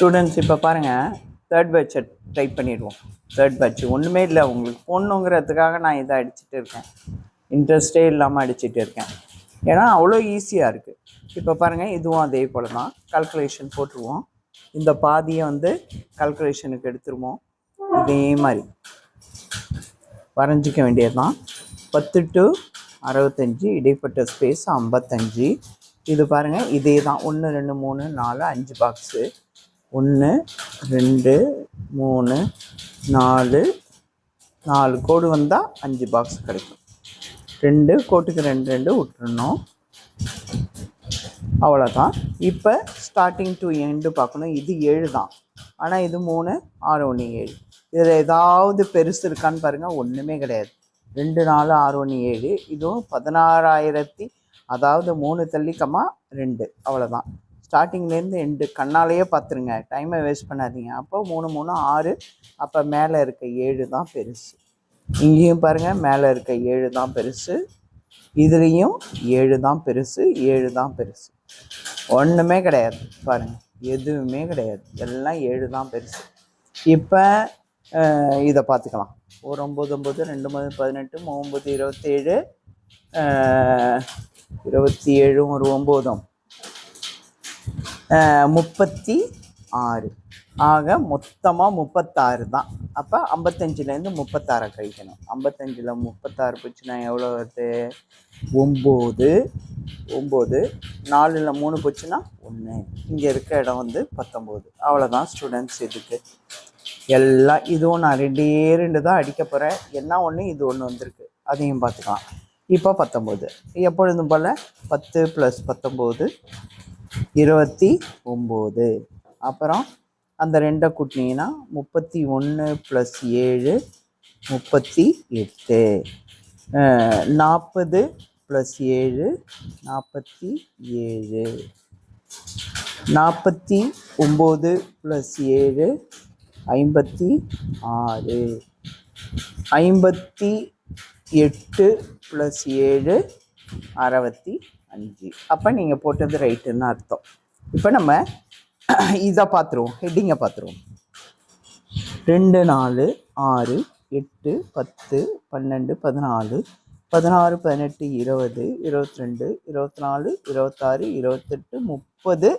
Students இப்போ பாருங்கள், third பேட்சை type பண்ணிடுவோம். தேர்ட் பேட்ச் ஒன்றுமே இல்லை, உங்களுக்கு போடணுங்கிறதுக்காக நான் இதை அடிச்சுட்டு இருக்கேன். இன்ட்ரெஸ்டே இல்லாமல் அடிச்சுட்டு இருக்கேன், ஏன்னா அவ்வளோ ஈஸியாக இருக்குது. இப்போ பாருங்கள், இதுவும் அதே போல் தான். கால்குலேஷன் போட்டுருவோம். இந்த பாதியை வந்து கால்குலேஷனுக்கு எடுத்துருவோம். இதே மாதிரி வரைஞ்சிக்க வேண்டியது தான். 10 to 65 இடைப்பட்ட ஸ்பேஸ் 55. இது பாருங்கள், இதே தான். 1 2 3 4 5 பாக்ஸு. 1 2 3 4 4 கோடு வந்தால் 5 பாக்ஸ் கிடைக்கும். 2 கோட்டுக்கு 2 2 விட்டுறணும், அவ்வளோதான். இப்போ ஸ்டார்டிங் டு எண்டு பார்க்கணும். இது 7 தான், ஆனால் இது 3 6 1 7. இதில் ஏதாவது பெருசு இருக்கான்னு பாருங்கள், ஒன்றுமே கிடையாது. 2 4 6 1 7. இதுவும் 16,000, அதாவது 3 தள்ளிக்கமா 2, அவ்வளோதான். ஸ்டார்டிங்லேருந்து எண்டு கண்ணாலேயே பார்த்துருங்க, டைமை வேஸ்ட் பண்ணாதீங்க. அப்போ 3 3 6. அப்போ மேலே இருக்க 7 தான் பெருசு. இங்கேயும் பாருங்கள், மேலே இருக்க 7 தான் பெருசு. இதுலேயும் 7 தான் பெருசு, 7 தான் பெருசு. ஒன்றுமே கிடையாது பாருங்கள், எதுவுமே கிடையாது, எல்லாம் 7 தான் பெருசு. இப்போ இதை பார்த்துக்கலாம். ஒரு 9 9 2 18 9 27 27 ஒரு 9 36. ஆக மொத்தமாக 36 தான். அப்போ 55லேருந்து 36 கழிக்கணும். 55ல் 36 போச்சுன்னா எவ்வளோ வருது? 9 9. 4ல் 3 போச்சுன்னா 1. இங்கே இருக்க இடம் வந்து 19. அவ்வளோதான் ஸ்டூடெண்ட்ஸ். இதுக்கு எல்லாம் இதுவும் நான் 2 தான் அடிக்க போகிறேன். என்ன ஒன்று, இது ஒன்று வந்திருக்கு, அதையும் பார்த்துக்கலாம். இப்போ 19 எப்பொழுதும் போல் 10 + 19 29. அப்புறம் அந்த 2 கூட்டினீங்கன்னா 31 + 7 38. 40 + 7 47. 49 + 7 56. 58 + 7 65. அப்போ நீங்கள் போட்டது ரைட்டுன்னு அர்த்தம். இப்போ நம்ம இதை பார்த்துருவோம், ஹெட்டிங்கை பார்த்துருவோம். 2 4 6 8 10 12 14 16 18 20 22 24 26 28 30.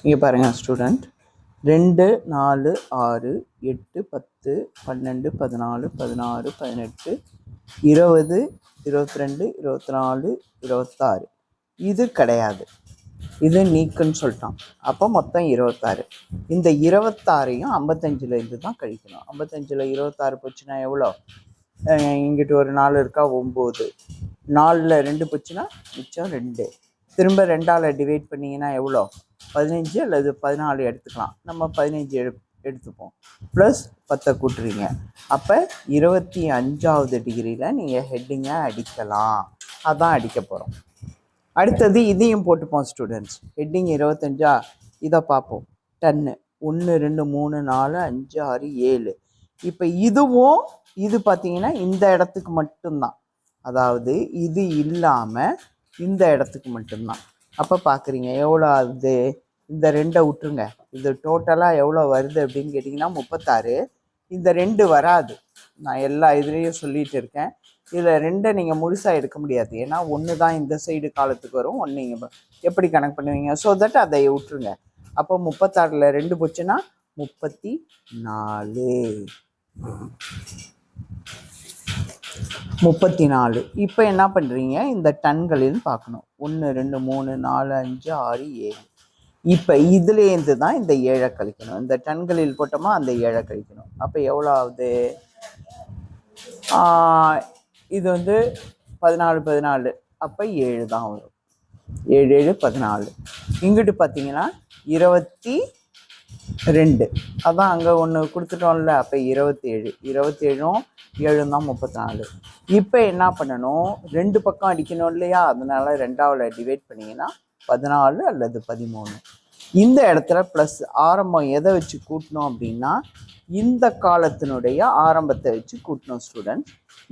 இங்கே பாருங்கள் ஸ்டூடெண்ட், 2 4 6 8 10 12 14 16 18 20 22 24 26. இது கிடையாது, இது நீக்குன்னு சொல்லிட்டான். அப்போ மொத்தம் 26. இந்த 26ஐயும் 55லேருந்து தான் கழிக்கணும். 55ல் 26 போச்சுன்னா எவ்வளோ? இங்கிட்டு ஒரு 4 இருக்கா, 9. 4ல் 2 போச்சுன்னா மிச்சம் 2. திரும்ப 2ஆல் டிவைட் பண்ணிங்கன்னா எவ்வளோ? 15 அல்லது 14 எடுத்துக்கலாம். நம்ம 15 எடுத்துப்போம். ப்ளஸ் 10 கூட்டுறீங்க. அப்போ 25வது டிகிரியில் நீங்கள் ஹெட்டிங்கை அடிக்கலாம். அதான் அடிக்க போகிறோம். அடுத்தது இதையும் போட்டுப்போம் ஸ்டூடெண்ட்ஸ். ஹெட்டிங் 25. இதை பார்ப்போம். 10 1 2 3 4 5 6 7. இப்போ இதுவும் இது பார்த்தீங்கன்னா இந்த இடத்துக்கு மட்டும்தான், அதாவது இது இல்லாமல் இந்த இடத்துக்கு மட்டும்தான். அப்போ பார்க்குறீங்க எவ்வளோ ஆகுது? இந்த 2 விட்டுருங்க, இது டோட்டலாக எவ்வளோ வருது அப்படின்னு கேட்டிங்கன்னா 36. இந்த 2 வராது, நான் எல்லா இதுலேயும் சொல்லிகிட்டு இருக்கேன். இதில் 2 நீங்கள் முழுசாக எடுக்க முடியாது, ஏன்னா 1 தான் இந்த சைடு காலத்துக்கு வரும். 1 நீங்கள் எப்படி கணக்கு பண்ணுவீங்க? ஸோ தட் அதை விட்டுருங்க. அப்போ 36ல் 2 போச்சுன்னா 34. 34. இப்போ என்ன பண்ணுறீங்க? இந்த டன்களில் பார்க்கணும். 1 2 3 4 5 6 7. இப்போ இதுலேருந்து தான் இந்த 7 கழிக்கணும். இந்த டன்களில் போட்டோமா அந்த 7 கழிக்கணும். அப்போ எவ்வளோ ஆகுது? இது வந்து 14 14. அப்போ 7 தான் வரும். 7 7 14. இங்கிட்டு பார்த்தீங்கன்னா 22. அதான் அங்கே ஒன்று கொடுத்துட்டோம்ல. அப்போ 27. 27ம் 7 தான் 34. இப்போ என்ன பண்ணணும்? 2 பக்கம் அடிக்கணும் இல்லையா? அதனால 2ஆல் டிவைட் பண்ணிங்கன்னா 14 அல்லது 13. இந்த இடத்துல ப்ளஸ் ஆரம்பம் எதை வச்சு கூட்டணும் அப்படின்னா இந்த காலத்தினுடைய ஆரம்பத்தை வச்சு கூட்டணும் ஸ்டூடெண்ட்.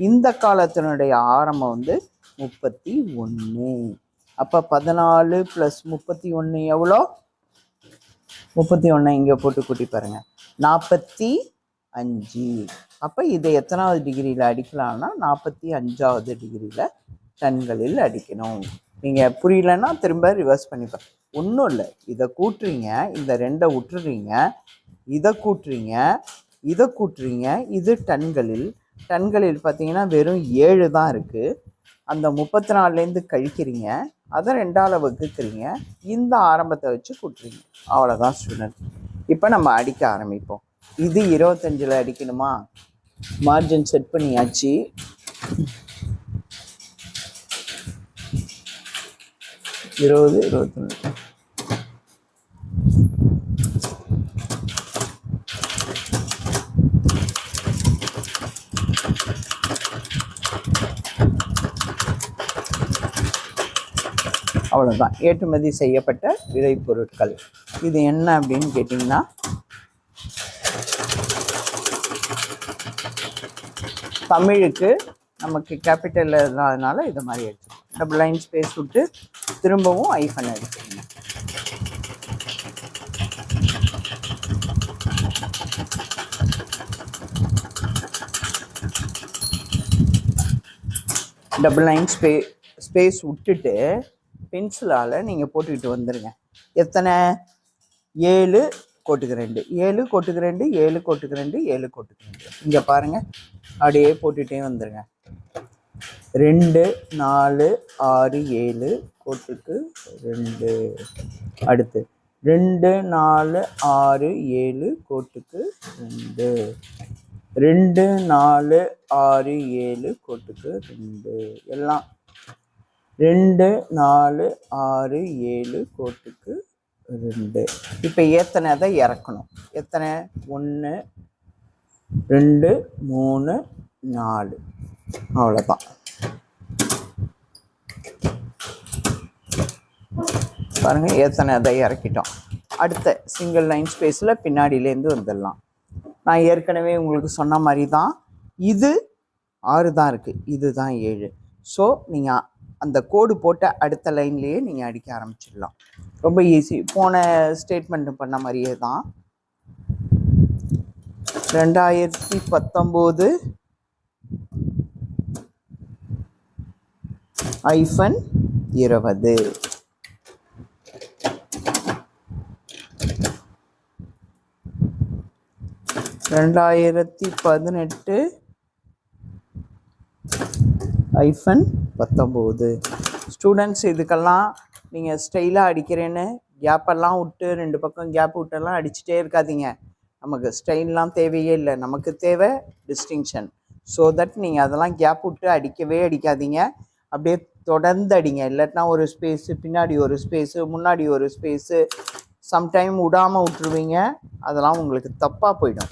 இந்த காலத்தினுடைய ஆரம்பம் வந்து 31. அப்போ 14 + 31 எவ்வளோ? 31 இங்கே போட்டு கூட்டி பாருங்க, 45. அப்போ இதை எத்தனாவது டிகிரியில் அடிக்கலாம்னா 45வது டிகிரியில் டன்களில் அடிக்கணும். நீங்கள் புரியலன்னா திரும்ப ரிவர்ஸ் பண்ணிப்பேன். ஒன்றும் இல்லை, இதை கூட்டுறீங்க, இந்த 2 விட்டுறீங்க, இதை கூட்டுறீங்க, இதை கூட்டுறீங்க. இது டன்களில். டன்களில் பார்த்தீங்கன்னா வெறும் 7 தான் இருக்குது. அந்த 34லேருந்து கழிக்கிறீங்க, அதை 2ஆல் வகுக்கிறீங்க, இந்த ஆரம்பத்தை வச்சு கூட்டுறீங்க. அவ்வளோதான் ஸ்டூடெண்ட். இப்போ நம்ம அடிக்க ஆரம்பிப்போம். இது 25ல் அடிக்கணுமா? மார்ஜின் செட் பண்ணியாச்சு. இருபது 21 அவ்வளோதான். ஏற்றுமதி செய்யப்பட்ட விளைபொருட்கள். இது என்ன அப்படின்னு கேட்டிங்கன்னா, தமிழுக்கு நமக்கு கேபிட்டல் அதனால இது மாதிரி எடுத்துக்கணும். டபுள் லைன் ஸ்பேஸ் விட்டு திரும்பவும் ஐஃபன் எடுத்துக்கணும். டபுள் லைன் ஸ்பேஸ் விட்டுட்டு பென்சிலால் நீங்கள் போட்டுக்கிட்டு வந்துடுங்க. எத்தனை? 7 கோட்டுக்கு 2, 7 கோட்டுக்கு 2, 7 கோட்டுக்கு 2, 7 கோட்டுக்கு 2. இங்கே பாருங்கள், அப்படியே போட்டுகிட்டே வந்துடுங்க. 2 4 6 7 கோட்டுக்கு 2. அடுத்து 2 4 6 7 கோட்டுக்கு 2. 2 4 6 7 கோட்டுக்கு 2. எல்லாம் 2 4 6 7 கோட்டுக்கு 2. இப்போ எத்தனை இறக்கணும்? எத்தனை? 1 2 3 4. அவ்வளோதான். பாருங்கள், எத்தனை இறக்கிட்டோம். அடுத்த சிங்கிள் லைன் ஸ்பேஸில் பின்னாடியிலேருந்து வந்துடலாம். நான் ஏற்கனவே உங்களுக்கு சொன்ன மாதிரி தான், இது 6 தான் இருக்குது, இது தான் 7. ஸோ நீங்கள் அந்த கோடு போட்ட அடுத்த லைன்லேயே நீங்கள் அடிக்க ஆரம்பிச்சிடலாம். ரொம்ப ஈஸி. போன ஸ்டேட்மெண்ட் பண்ண மாதிரியே தான். 2019 -20. 2018 -19. ஸ்டூடெண்ட்ஸ், இதுக்கெல்லாம் நீங்கள் ஸ்டைலாக அடிக்கிறேன்னு கேப்பெல்லாம் விட்டு 2 பக்கம் கேப் விட்டெல்லாம் அடிச்சுட்டே இருக்காதீங்க. நமக்கு ஸ்டைல்லாம் தேவையே இல்லை. நமக்கு தேவை டிஸ்டிங்ஷன். ஸோ தட் நீங்கள் அதெல்லாம் கேப் விட்டு அடிக்கவே அடிக்காதீங்க. அப்படியே தொடர்ந்து அடிங்க. இல்லாட்டினா ஒரு ஸ்பேஸு, பின்னாடி ஒரு ஸ்பேஸு, முன்னாடி ஒரு ஸ்பேஸு, சம்டைம் விடாமல் விட்டுருவீங்க. அதெல்லாம் உங்களுக்கு தப்பாக போயிடும்.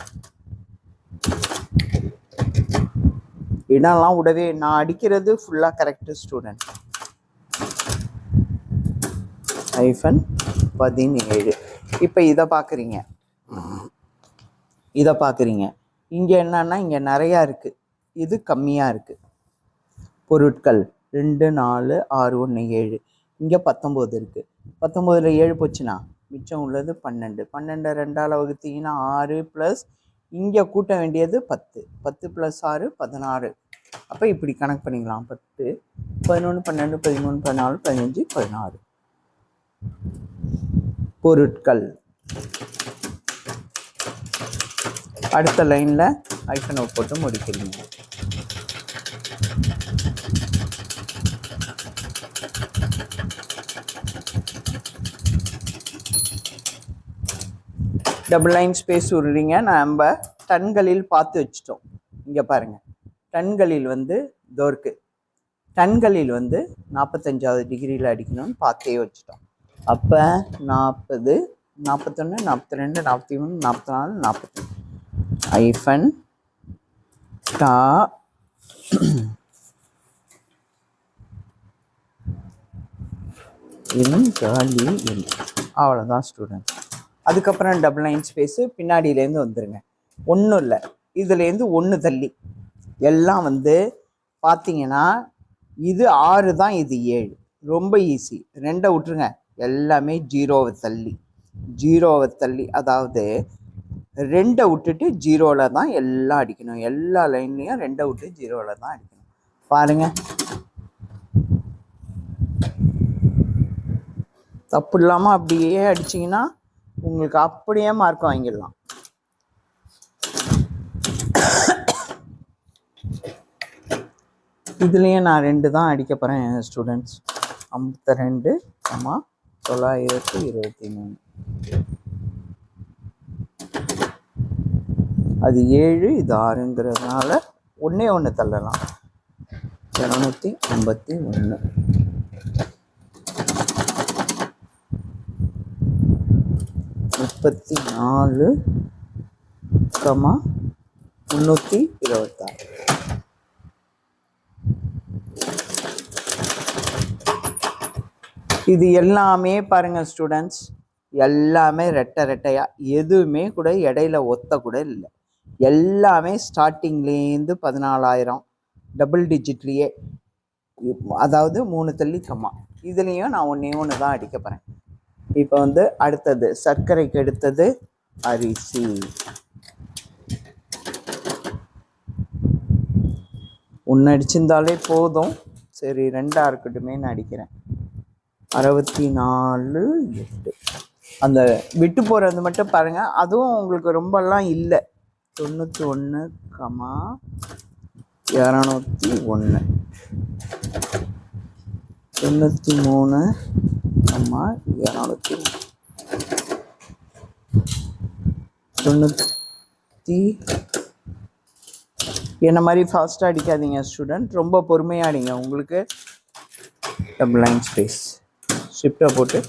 இடம்லாம் விடவே, நான் அடிக்கிறது ஃபுல்லாக கரெக்டு ஸ்டூடெண்ட். -17. இப்போ இதை பார்க்குறீங்க. இங்கே என்னன்னா, இங்கே நிறையா இருக்குது, இது கம்மியாக இருக்குது. பொருட்கள் 2 4 6 1 7. இங்கே 19 இருக்குது. 19ல் 7 போச்சுன்னா மிச்சம் உள்ளது 12. 12 2ஆல் வகுத்தீங்கன்னா 6 ப்ளஸ் இங்கே கூட்ட வேண்டியது 10. 10 + 6 16. அப்போ இப்படி கணக்கு பண்ணிக்கலாம். 10 11 12 13 14 15 16 பொருட்கள். அடுத்த லைனில் ஐஃபன் போட்டு முடிக்கிறீங்க. டபுள் லைன் ஸ்பேஸ் விடுறீங்க. நம்ம டன்களில் பார்த்து வச்சுட்டோம். இங்கே பாருங்கள், டன்களில் இதோ இருக்குது. டன்களில் 45வது டிகிரியில் அடிக்கணும்னு பார்த்தே வச்சுட்டோம். அப்போ 40 41 42 43 44 45 ஐஃபன் டா காலி. அவ்வளோதான் ஸ்டூடெண்ட். அதுக்கப்புறம் டபுள் லைன் ஸ்பேஸு பின்னாடியிலேருந்து வந்துடுங்க. ஒன்றும் இல்லை, இதுலேருந்து 1 தள்ளி எல்லாம் பார்த்தீங்கன்னா இது 6 தான், இது 7. ரொம்ப ஈஸி. 2 விட்டுருங்க, எல்லாமே ஜீரோவை தள்ளி, அதாவது 2 விட்டுட்டு ஜீரோவில் தான் எல்லாம் அடிக்கணும். எல்லா லைன்லையும் 2 விட்டு ஜீரோவில் தான் அடிக்கணும். பாருங்க, தப்பு இல்லாமல் அப்படியே அடிச்சிங்கன்னா உங்களுக்கு அப்படியே மார்க் வாங்கிடலாம். இதுலேயும் நான் 2 தான் அடிக்க போகிறேன் ஸ்டூடெண்ட்ஸ். 52, 923. அது 7, இது 6ங்கிறதுனால ஒன்று தள்ளலாம். 251. 34, 326. இது எல்லாமே பாருங்க ஸ்டூடெண்ட்ஸ், எல்லாமே ரெட்டையா, எதுவுமே கூட இடையில ஒத்த கூட இல்லை. எல்லாமே ஸ்டார்டிங்லேருந்து 14,000 டபுள் டிஜிட்லேயே, அதாவது 3 தள்ளி கம்மா. இதுலேயும் நான் ஒன்று தான் அடிக்க போகிறேன். இப்போ அடுத்தது சர்க்கரைக்கு எடுத்தது அரிசி. ஒன்று அடிச்சிருந்தாலே போதும். சரி, 2 இருக்கட்டுமே நான் அடிக்கிறேன். 64, 8. அந்த விட்டு போகிறது மட்டும் பாருங்கள், அதுவும் உங்களுக்கு ரொம்பலாம் இல்லை. 91, 201. 93, 200. 90. என்ன மாதிரி ஃபாஸ்ட்டாக அடிக்காதீங்க ஸ்டூடெண்ட், ரொம்ப பொறுமையாக அடிங்க. உங்களுக்கு டபுள் லைன் ஸ்பேஸ் ஷிஃப்ட்டை போட்டு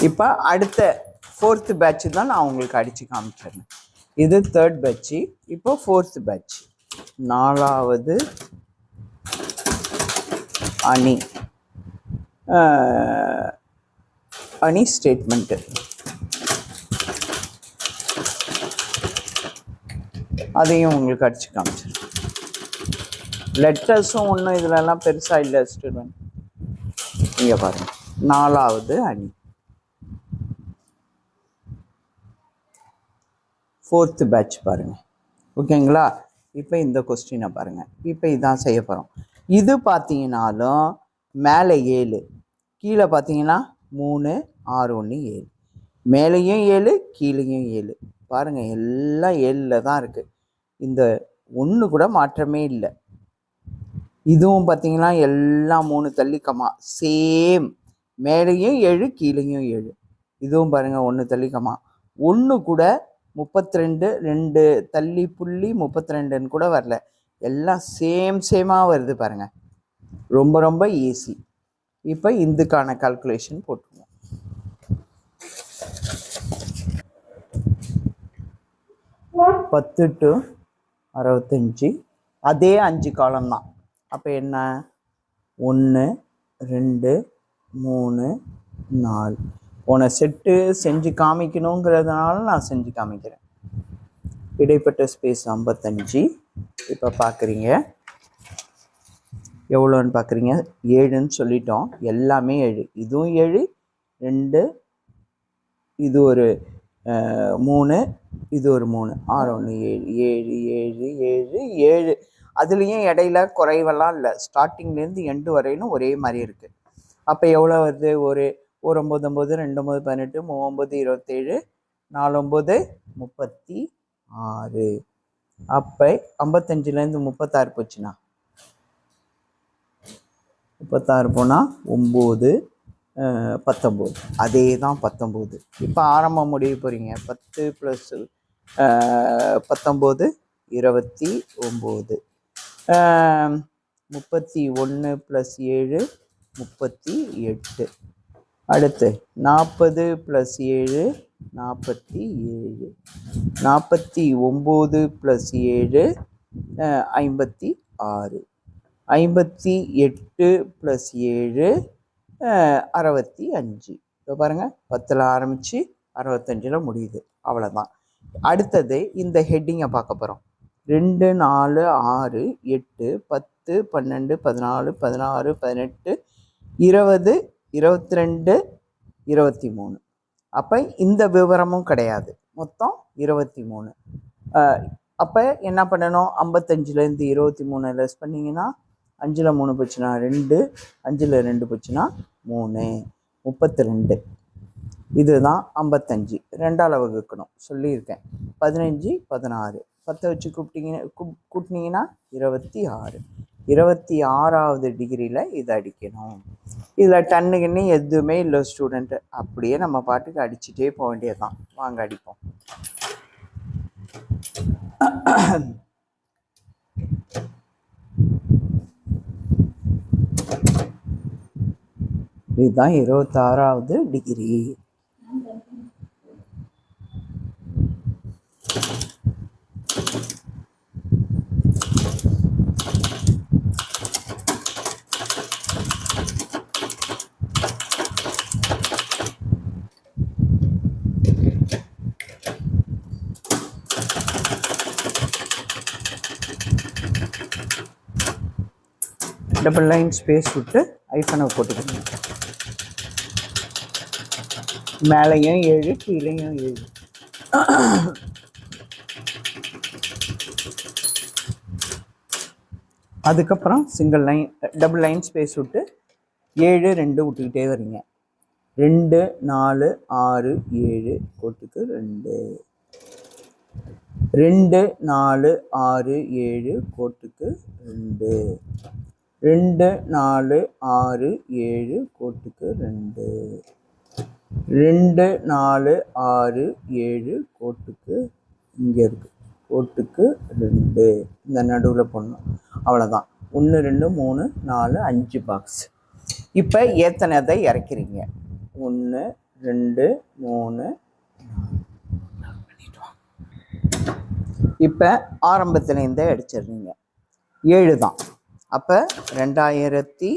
இப்போ அடுத்த 4th பேட்ச் தான் நான் உங்களுக்கு அடித்து காமிச்சிடுறேன். இது 3rd பேட்ச்சு. இப்போ 4th பேட்ச், 4வது அணி ஸ்டேட்மெண்ட்டு. அதையும் உங்களுக்கு அடிச்சு காமிச்சிருக்கேன். லெட்டர்ஸும் ஒன்றும் இதிலெல்லாம் பெருசாக இல்லை ஸ்டூடெண்ட். இங்கே பாருங்கள், 4வது அணி, 4th பேட்ச் பாருங்கள். ஓகேங்களா? இப்போ இந்த கொஸ்டினை பாருங்கள். இப்போ இதான் செய்ய போகிறோம். இது பார்த்தீங்கன்னாலும் மேலே 7, கீழே பார்த்தீங்கன்னா 3, 6, 1, 7. மேலேயும் 7, கீழேயும் 7. பாருங்கள், எல்லாம் 7ல் தான் இருக்குது. இந்த 1 கூட மாற்றமே இல்லை. இதுவும் பார்த்தீங்கன்னா எல்லாம் 3 தள்ளி கம்மா, சேம். மேலேயும் 7, கீழேயும் 7. இதுவும் பாருங்கள் 1 தள்ளி கம்மா. 1 கூட 32, 2 தள்ளி புள்ளி 32ன்னு கூட வரல. எல்லாம் சேமாக வருது பாருங்கள். ரொம்ப ரொம்ப ஈஸி. இப்போ இதுக்கான கால்குலேஷன் போட்டுருவோம். 10 to 65, அதே 5 காலம் தான். அப்போ என்ன, 1, 2, 3, 4. போன செட்டு செஞ்சு காமிக்கணுங்கிறதுனால நான் செஞ்சு காமிக்கிறேன். இடைப்பட்ட ஸ்பேஸ் 55. இப்போ பார்க்குறீங்க எவ்வளோன்னு பார்க்குறீங்க, 7ன்னு சொல்லிட்டோம். எல்லாமே 7. இதுவும் 7, 2, இது ஒரு 3, இது ஒரு 3, 6, 1, 7, 7, 7, 7. அதுலேயும் இடையில குறைவெல்லாம் இல்லை. ஸ்டார்டிங்லேருந்து எண்டு வரையிலும் ஒரே மாதிரி இருக்குது. அப்போ எவ்வளோ வருது, ஒரு 9, 9, 2, 9, 18, 3, 27, 4, 9, 36. அப்போ 55லேருந்து 36 போச்சுன்னா 36 போனால் 9, 19. அதே தான் 19. இப்போ ஆரம்பம் முடிய போகிறீங்க. 10 + 19, 29. 31 + 7, 38. அடுத்து 40 + 7, 47. 49 + 7, 56. 58 + 7, 65. இப்போ பாருங்கள், 10ல் ஆரம்பித்து 65 முடியுது. அவ்வளோதான். அடுத்தது இந்த ஹெட்டிங்கை பார்க்க போகிறோம். 2 4 6 8 10 12 14 16 18 20 22 23. அப்போ இந்த விவரமும் கிடையாது. மொத்தம் 23. அப்போ என்ன பண்ணணும்? 55லேருந்து 23 லெஸ் பண்ணிங்கன்னா 5ல் 3 போச்சுன்னா 2, 5ல் 2 போச்சுன்னா 3, 32. இதுதான் 55. 2ஆல் வகுக்கணும் சொல்லியிருக்கேன். 15 16 10 வச்சு கூட்டினீங்கன்னா 26. 26வது டிகிரியில் இதை அடிக்கணும். இதில் டன்னுக்குன்னு எதுவுமே இல்லை ஸ்டூடெண்ட்டு. அப்படியே நம்ம பாட்டுக்கு அடிச்சுட்டே போக வேண்டியது தான். வாங்க அடிப்போம். இதுதான் 26வது டிகிரி. டபுள் லைன் ஸ்பேஸ் விட்டு ஐஃபனை போட்டுக்கணும். மேலேயும் 7 கீழேயும் 7. அதுக்கப்புறம் single line double line space விட்டு 7 2 விட்டுக்கிட்டே வரீங்க. 2 4 6 7 கோட்டுக்கு 2, 2 4 6 7 கோட்டுக்கு 2, 2 4 6 7 கோட்டுக்கு 2, 2 4 6 7 கோட்டுக்கு இங்கே இருக்குது கோட்டுக்கு 2. இந்த நடுவில் போடணும். அவ்வளோதான். 1 2 3 4 5 பாக்ஸ். இப்போ எத்தனைதை இறக்கிறீங்க? 1 2 3 இப்போ ஆரம்பத்துலேருந்தே அடிச்சிடுறீங்க. 7 தான். அப்போ 2019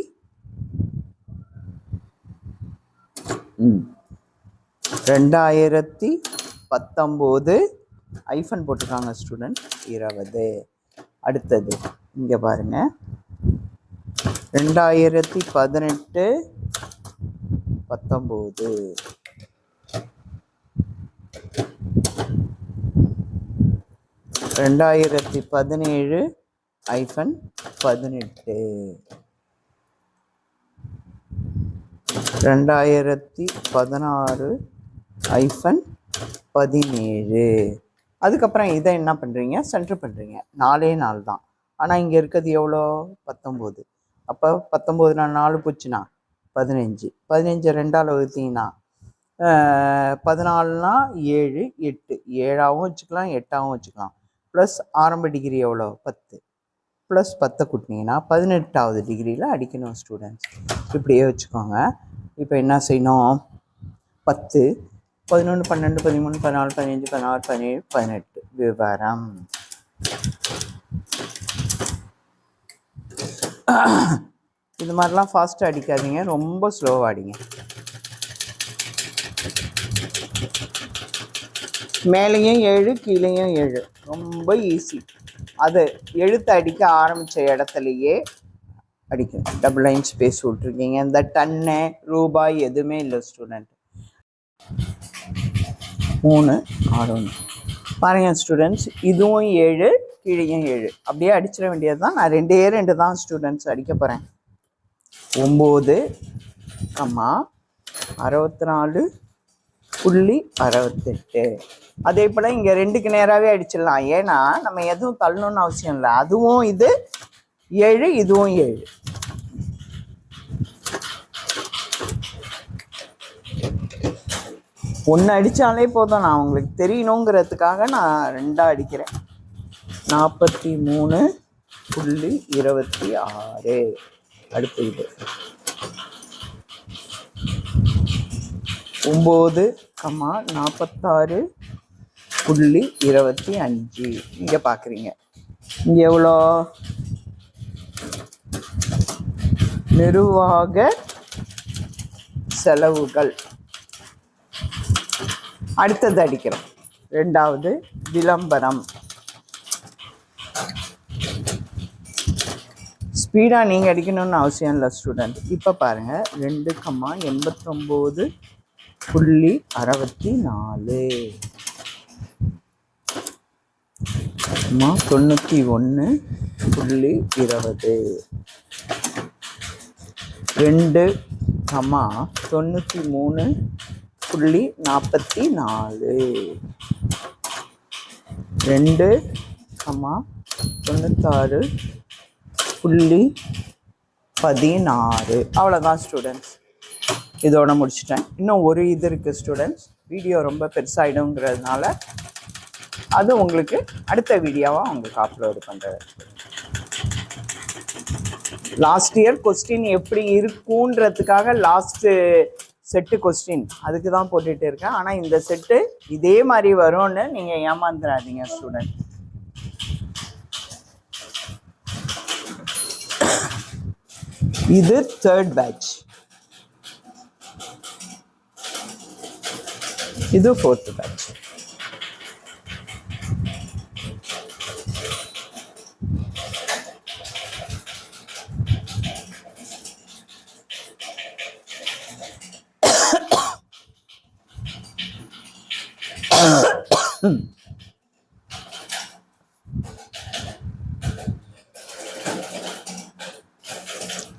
ஐஃபன் போட்டுருக்காங்க ஸ்டூடெண்ட் 20. அடுத்தது இங்கே பாருங்கள். 2018 19, 2017 ஐஃபன் 18, 2016 ஐஃபன் 17. அதுக்கப்புறம் இதை என்ன பண்ணுறீங்க? சென்டர் பண்ணுறீங்க. 4 4 தான். ஆனால் இங்கே இருக்கிறது எவ்வளோ? 19. அப்போ 19 4 போச்சுன்னா 15. 15 2ஆல் வகுத்தீங்கன்னா 14னா 7 8. 7ஆகவும் வச்சுக்கலாம் 8ஆகவும் வச்சுக்கலாம். ப்ளஸ் ஆரம்ப டிகிரி எவ்வளோ? 10. ப்ளஸ் 10 கூட்டினீங்கன்னா 18வது டிகிரியில் அடிக்கணும் ஸ்டூடெண்ட்ஸ். இப்படியே வச்சுக்கோங்க. இப்போ என்ன செய்யணும்? 10 11 12 13 14 15 16 17 18 விவரம். இது மாதிரிலாம் ஃபாஸ்ட்டாக அடிக்காதீங்க, ரொம்ப ஸ்லோவாக அடிங்க. மேலேயும் 7 கீழேயும் 7. ரொம்ப ஈஸி. அது எழுத்து அடிக்க ஆரம்பித்த இடத்துலையே அடிக்கணும். டபுள் லைன் ஸ்பேஸ் விட்ருக்கீங்க. இந்த டன்னு ரூபாய் எதுவுமே இல்லை ஸ்டூடெண்ட். 3 6 1 பாருங்கள் ஸ்டூடெண்ட்ஸ். இதுவும் 7 கீழேயும் 7. அப்படியே அடிச்சிட வேண்டியது தான். நான் 2 2 தான் ஸ்டூடெண்ட்ஸ் அடிக்க போகிறேன். 9,64.68. அதே போல் இங்கே 2க்கு நேராகவே அடிச்சிடலாம். ஏன்னா நம்ம எதுவும் தள்ளணும்னு அவசியம் இல்லை. அதுவும் இது 7, இதுவும் 7. ஒன்று அடித்தாலே போதும். நான் உங்களுக்கு தெரியணுங்கிறதுக்காக நான் 2ஆக அடிக்கிறேன். 43.26. அடுத்து இது 9,46.25. இங்கே பார்க்குறீங்க. இங்கே எவ்வளோ? நிர்வாக செலவுகள் அடுத்தது அடிக்கிறோம். ரெண்டாவது விளம்பரம். ஸ்பீடாக நீங்கள் அடிக்கணும்னு அவசியம் இல்லை ஸ்டூடெண்ட். இப்போ பாருங்கள் 2,89.64 91.20 2,93.44 2,96.16 அவ்வளோதான் ஸ்டூடெண்ட்ஸ். இதோட முடிச்சிட்டேன். இன்னும் ஒரு இது இருக்குது ஸ்டூடெண்ட்ஸ். வீடியோ ரொம்ப பெருசாகிடுங்கிறதுனால அது உங்களுக்கு அடுத்த வீடியோவாக உங்களுக்கு அப்லோடு பண்ணுறேன். லாஸ்ட் இயர் கொஸ்டின் எப்படி இருக்குன்றதுக்காக லாஸ்ட்டு செட்டு கொஸ்டின் அதுக்கு தான் போட்டுட்டு இருக்கேன். ஆனால் இந்த செட்டு இதே மாதிரி வரும்னு நீங்கள் ஏமாந்துடாதீங்க ஸ்டூடெண்ட். இது தேர்ட் பேட்ச், இது ஃபோர்த் பேட்ச்.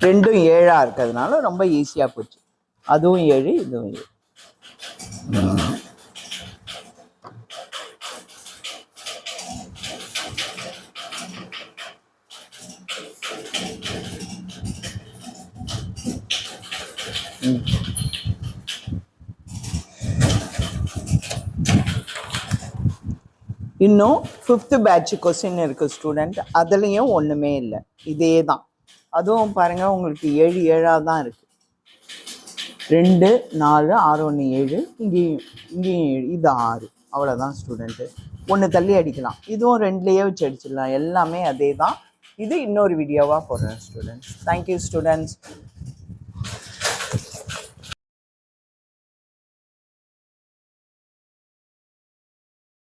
ரெண்டும் 7 இருக்கிறதுனால ரொம்ப ஈஸியாக போச்சு. அதுவும் 7, இதுவும் 7. இன்னும் 5th பேட்ச் கொஸ்டின் இருக்குது ஸ்டூடெண்ட். அதுலேயும் ஒன்றுமே இல்லை, இதே தான். அதுவும் பாருங்கள் உங்களுக்கு 7 7 தான் இருக்குது. 2 4 6 1 7, இங்கேயும் 7, இது 6. அவ்வளோதான் ஸ்டூடெண்ட்டு. ஒன்று தள்ளி அடிக்கலாம். இதுவும் 2லேயே வச்சு அடிச்சிடலாம். எல்லாமே அதே தான். இது இன்னொரு வீடியோவாக போடுறேன் ஸ்டூடெண்ட்ஸ். Thank you students.